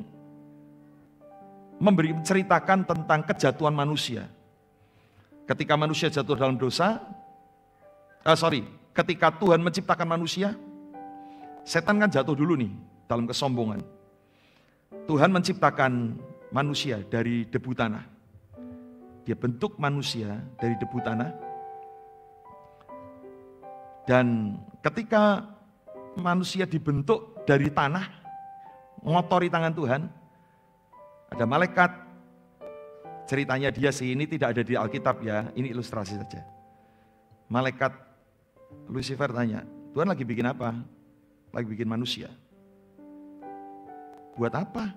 menceritakan tentang kejatuhan manusia. Ketika manusia jatuh dalam dosa, ketika Tuhan menciptakan manusia, setan kan jatuh dulu nih dalam kesombongan. Tuhan menciptakan manusia dari debu tanah. Dia bentuk manusia dari debu tanah. Dan ketika manusia dibentuk dari tanah, ngotori tangan Tuhan, ada malaikat. Ceritanya dia sih ini tidak ada di Alkitab ya, ini ilustrasi saja. Malaikat Lucifer tanya, Tuhan lagi bikin apa? Lagi bikin manusia. Buat apa?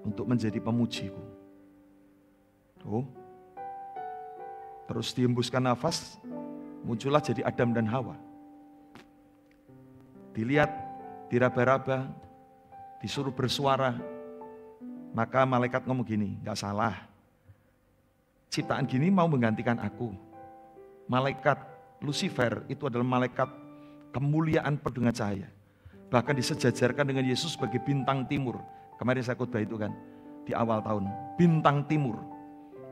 Untuk menjadi pemujiku. Terus dihembuskan nafas, muncullah jadi Adam dan Hawa. Dilihat, diraba-raba, disuruh bersuara. Maka malaikat ngomong gini, gak salah. Ciptaan gini mau menggantikan aku. Malaikat Lucifer itu adalah malaikat kemuliaan penuh dengan cahaya. Bahkan disejajarkan dengan Yesus sebagai bintang timur. Kemarin saya khotbah itu kan, di awal tahun. Bintang timur.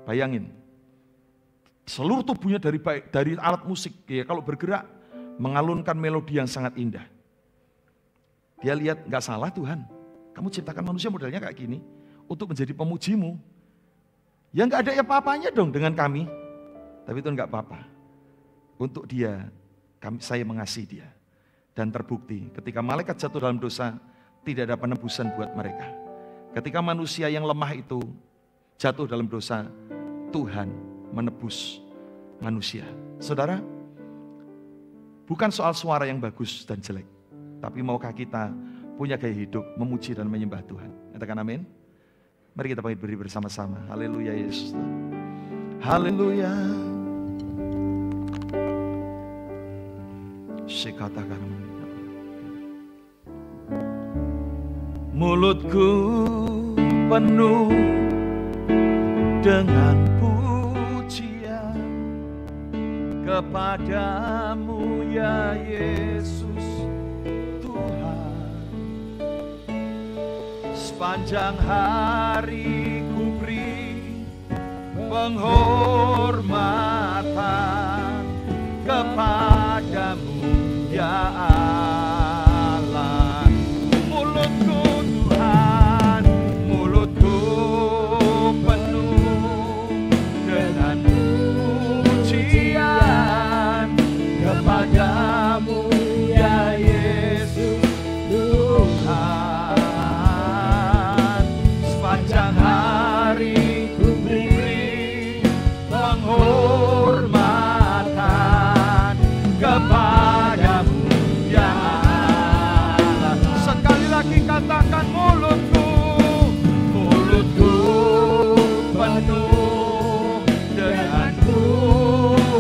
Bayangin. Seluruh tubuhnya dari alat musik, ya, kalau bergerak mengalunkan melodi yang sangat indah. Dia lihat, gak salah Tuhan, kamu ciptakan manusia modelnya kayak gini, untuk menjadi pemujimu. Ya gak ada apa-apanya dong dengan kami. Tapi itu gak apa-apa. Untuk dia, saya mengasihi dia. Dan terbukti, ketika malaikat jatuh dalam dosa, tidak ada penebusan buat mereka. Ketika manusia yang lemah itu jatuh dalam dosa, Tuhan menebus manusia. Saudara, bukan soal suara yang bagus dan jelek, tapi maukah kita punya gaya hidup memuji dan menyembah Tuhan. Katakan amin. Mari kita beri bersama-sama. Haleluya Yesus. Haleluya. Saya katakan, mulutku penuh dengan pujian kepadamu ya Yesus Tuhan. Sepanjang hari ku beri penghormatan kepadamu ya Allah. Mulutku Tuhan, mulutku penuh dengan pujian kepadamu ya Yesus Tuhan. Sepanjang hari ku beri penghormatan kepadamu ya Allah. Sekali lagi katakan, mulutku penuh dengan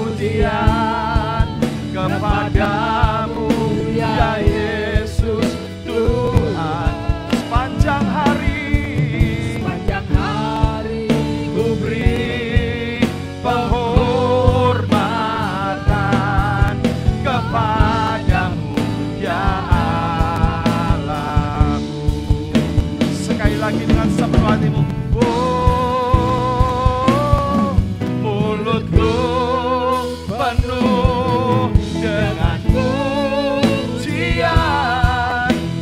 pujian kepadamu ya Yesus Tuhan. Sepanjang hari ku beri penghormatan kepadamu ya Allahku. Sekali lagi dengan sepenuh hatimu. Mulutku penuh dengan pujian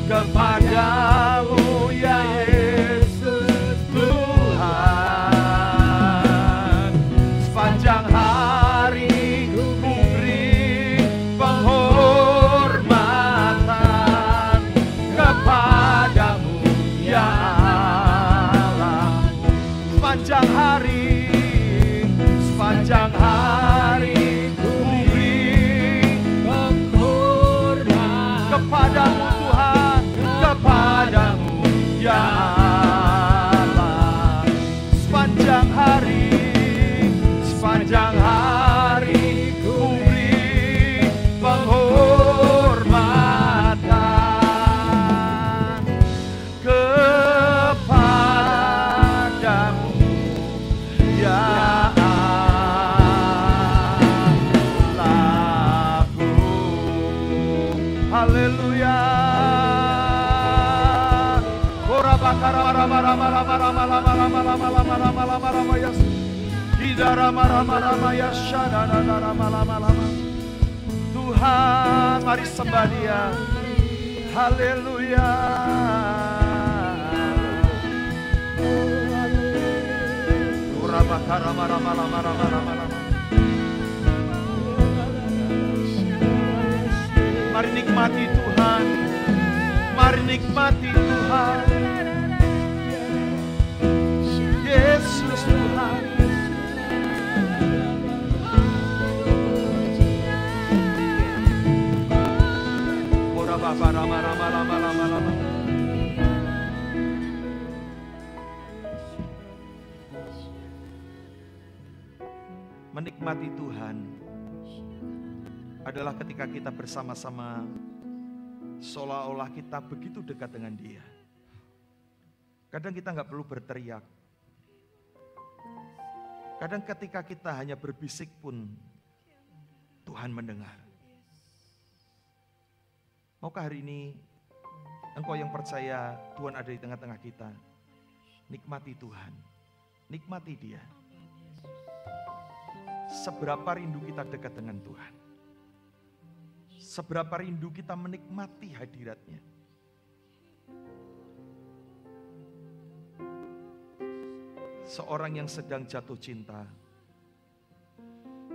kepadamu ya Yesus Tuhan. Sepanjang hari ku beri penghormatan kepadamu ya Allah. Sepanjang hari ku beri penghormatan kepadamu Tuhan, kepadamu ya Allah. Sepanjang hari ku Tuhan, mari sembah Dia. Haleluya. Mari nikmati Tuhan. Mari nikmati Tuhan. Yesus Tuhan. Menikmati Tuhan adalah ketika kita bersama-sama seolah-olah kita begitu dekat dengan Dia. Kadang kita nggak perlu berteriak. Kadang ketika kita hanya berbisik pun Tuhan mendengar. Maukah hari ini engkau yang percaya Tuhan ada di tengah-tengah kita? Nikmati Tuhan, nikmati Dia. Seberapa rindu kita dekat dengan Tuhan. Seberapa rindu kita menikmati hadirat-Nya. Seorang yang sedang jatuh cinta,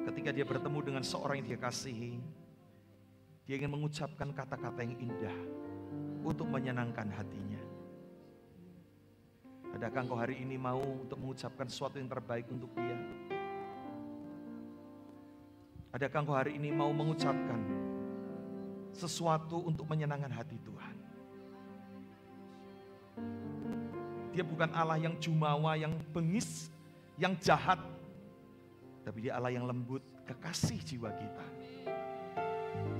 ketika dia bertemu dengan seorang yang dia kasihi, dia ingin mengucapkan kata-kata yang indah untuk menyenangkan hatinya. Adakah engkau hari ini mau untuk mengucapkan sesuatu yang terbaik untuk dia? Adakah engkau hari ini mau mengucapkan sesuatu untuk menyenangkan hati Tuhan? Dia bukan Allah yang jumawa, yang bengis, yang jahat. Tapi Dia Allah yang lembut, kekasih jiwa kita.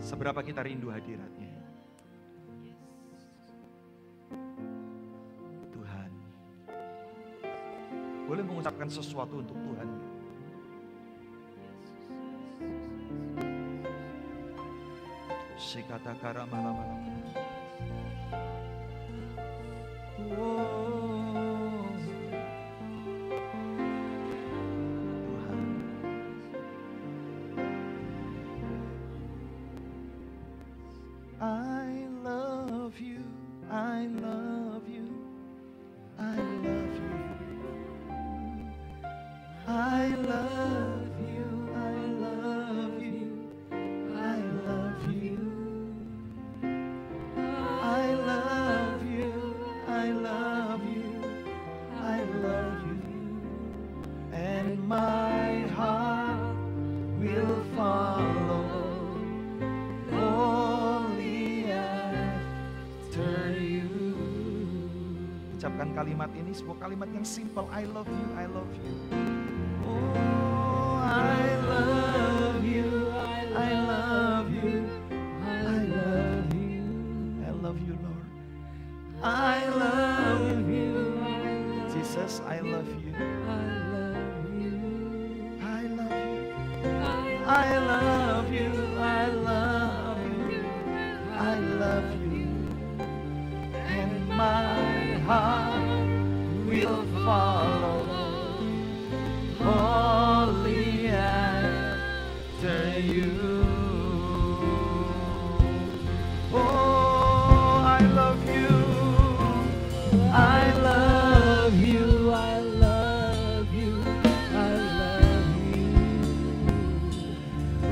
Seberapa kita rindu hadirat-Nya. Tuhan, boleh mengucapkan sesuatu untuk Tuhan. Sikata kara malam-malam. Ucapkan kalimat ini, sebuah kalimat yang simple. I love you, I love you. Oh, I love you, I love you, I love you, I love you, Lord. I love you, Jesus, I love you, I love you, I love you, I love you, I love you, I love you, and my heart will follow wholly after you. Oh, I love you, I love you, I love you, I love you,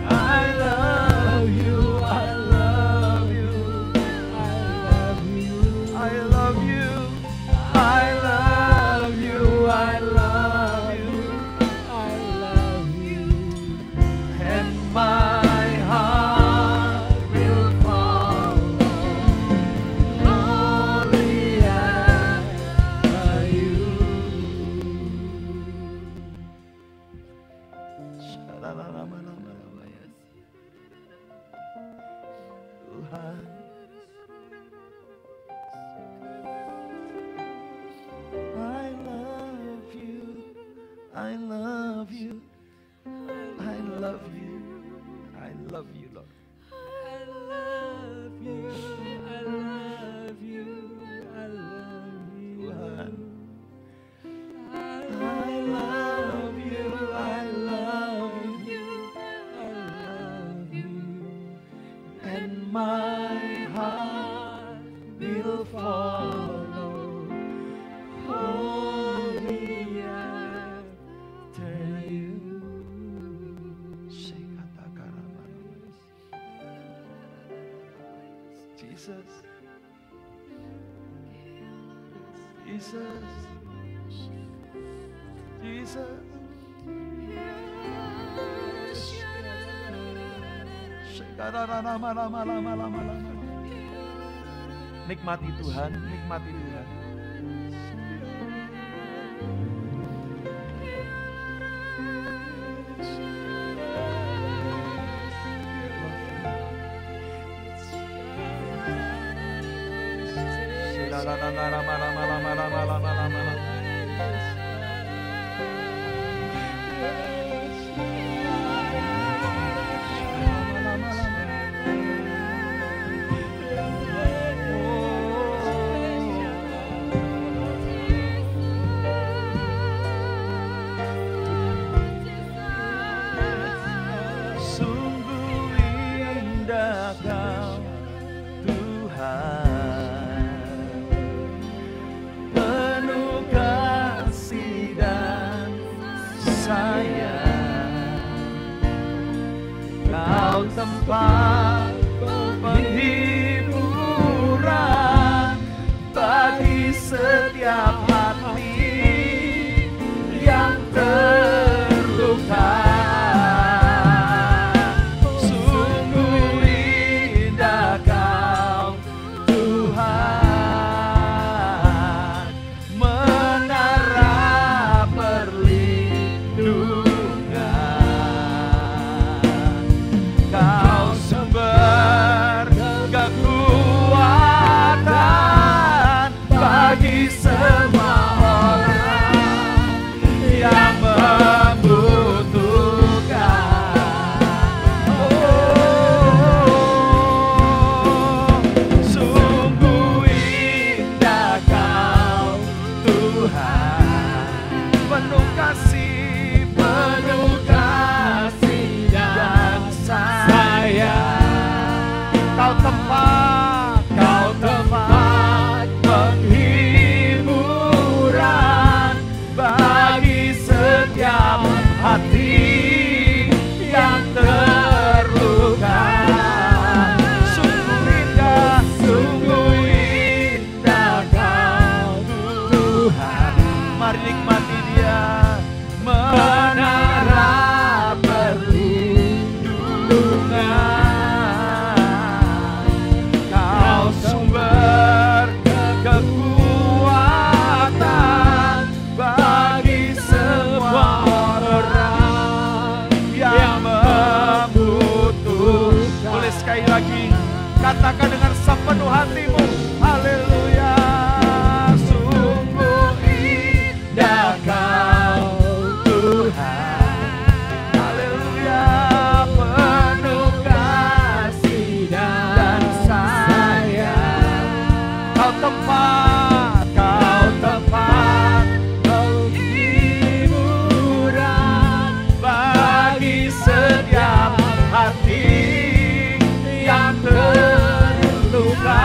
I love you, I love you, I love you, I love you. I love you, I love you, I love you, and my will follow only after you. Jesus, Jesus, Jesus. Nikmati Tuhan, nikmati Tuhan. Sungguh indah Kau Tuhan, penuh kasih dan sayang. Kau tempat penghiburan bagi setiap hati yang terluka. Sungguh indah Kau Tuhan, menara perlindungan. Kau sumber kekuatan bagi semua orang yang membutuhkan. Oh, sungguh indah Kau Tuhan, penuh kasih dan sayang. Kau tempat penghiburan bagi setiap hati yang terluka. Sungguh indah Kau Tuhan. Mari nikmati Dia, menara perlindungan. Kau sumber kekuatan bagi semua orang yang membutuhkan. Boleh sekali lagi katakan dengan sepenuh hatimu, haleluya. Sungguh indah Kau Tuhan, haleluya. Penuh kasih dan sayang. Kau tempat penghiburan bagi setiap hati yang terluka.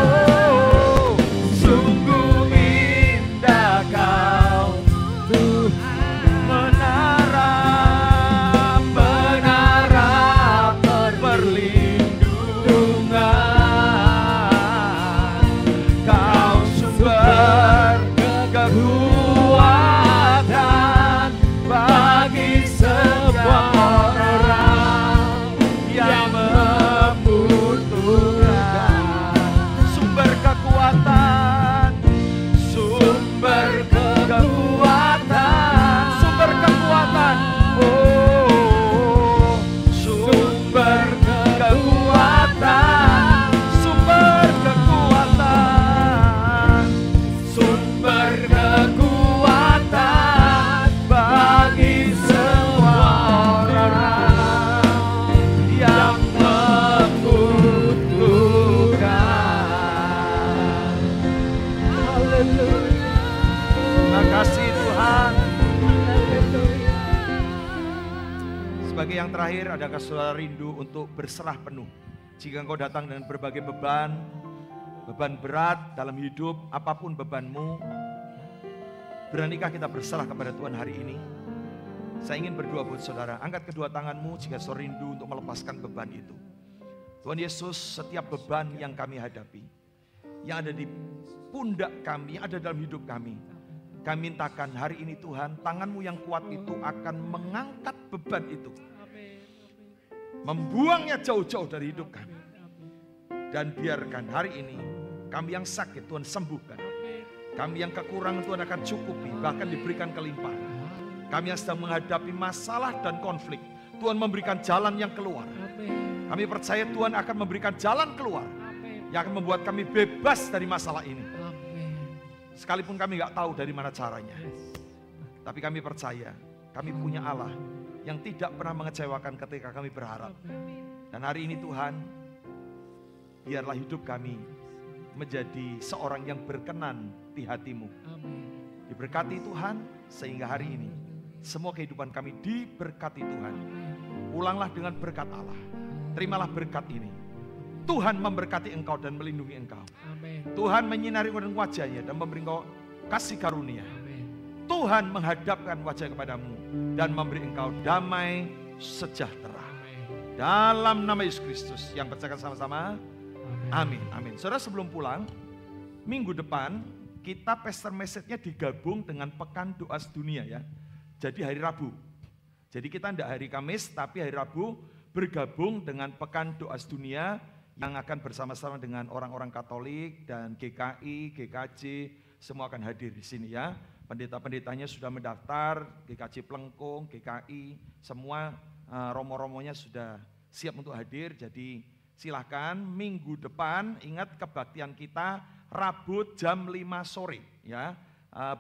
Oh, sungguh indah Kau Tuhan, menara perlindungan. Kau sumber kekuatan bagi semua orang yang membutuhkan. Sumber kekuatan, oh, sumber kekuatan bagi semua orang yang membutuhkan. Haleluya. Terima kasih Tuhan. Sebagai yang terakhir, adakah saudara rindu untuk berserah penuh? Jika engkau datang dengan berbagai beban, beban berat dalam hidup, apapun bebanmu, beranikah kita berserah kepada Tuhan hari ini? Saya ingin berdoa buat saudara, angkat kedua tanganmu jika saudara rindu untuk melepaskan beban itu. Tuhan Yesus, setiap beban yang kami hadapi, yang ada di pundak kami, yang ada dalam hidup kami mintakan hari ini Tuhan, tanganmu yang kuat itu akan mengangkat beban itu. Membuangnya jauh-jauh dari hidup kami. Dan biarkan hari ini kami yang sakit Tuhan sembuhkan. Kami yang kekurangan Tuhan akan cukupi, bahkan diberikan kelimpahan. Kami yang sedang menghadapi masalah dan konflik, Tuhan memberikan jalan yang keluar. Kami percaya Tuhan akan memberikan jalan keluar yang akan membuat kami bebas dari masalah ini. Sekalipun kami gak tahu dari mana caranya. Tapi kami percaya kami punya Allah yang tidak pernah mengecewakan ketika kami berharap. Dan hari ini Tuhan, biarlah hidup kami menjadi seorang yang berkenan di hati-Mu. Diberkati Tuhan sehingga hari ini semua kehidupan kami diberkati Tuhan. Ulanglah dengan berkat Allah. Terimalah berkat ini. Tuhan memberkati engkau dan melindungi engkau. Tuhan menyinari wajahnya dan memberi engkau kasih karunia. Tuhan menghadapkan wajah kepadamu dan memberi engkau damai sejahtera. Dalam nama Yesus Kristus yang percaya sama-sama. Amin. Amin. Saudara, sebelum pulang, minggu depan kita pastor message-nya digabung dengan pekan doa sedunia ya. Jadi hari Rabu. Jadi kita tidak hari Kamis tapi hari Rabu bergabung dengan pekan doa sedunia yang akan bersama-sama dengan orang-orang Katolik dan GKI, GKJ, semua akan hadir di sini ya. Pendeta-pendetanya sudah mendaftar, GKJ Plengkung, GKI, semua romo-romonya sudah siap untuk hadir. Jadi silahkan minggu depan, ingat kebaktian kita Rabu jam 5 sore ya,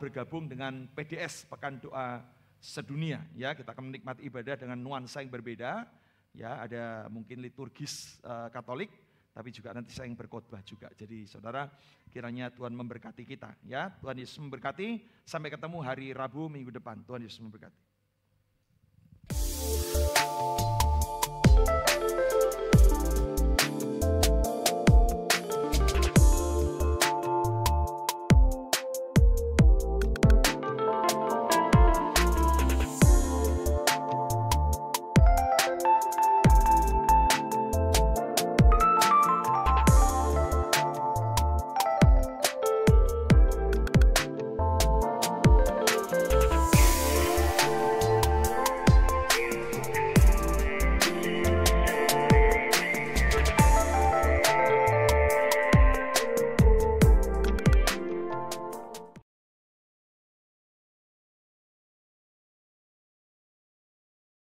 bergabung dengan PDS Pekan Doa Sedunia ya. Kita akan menikmati ibadah dengan nuansa yang berbeda ya, ada mungkin liturgis Katolik, tapi juga nanti saya yang berkhotbah juga. Jadi saudara, kiranya Tuhan memberkati kita ya. Tuhan Yesus memberkati. Sampai ketemu hari Rabu minggu depan. Tuhan Yesus memberkati.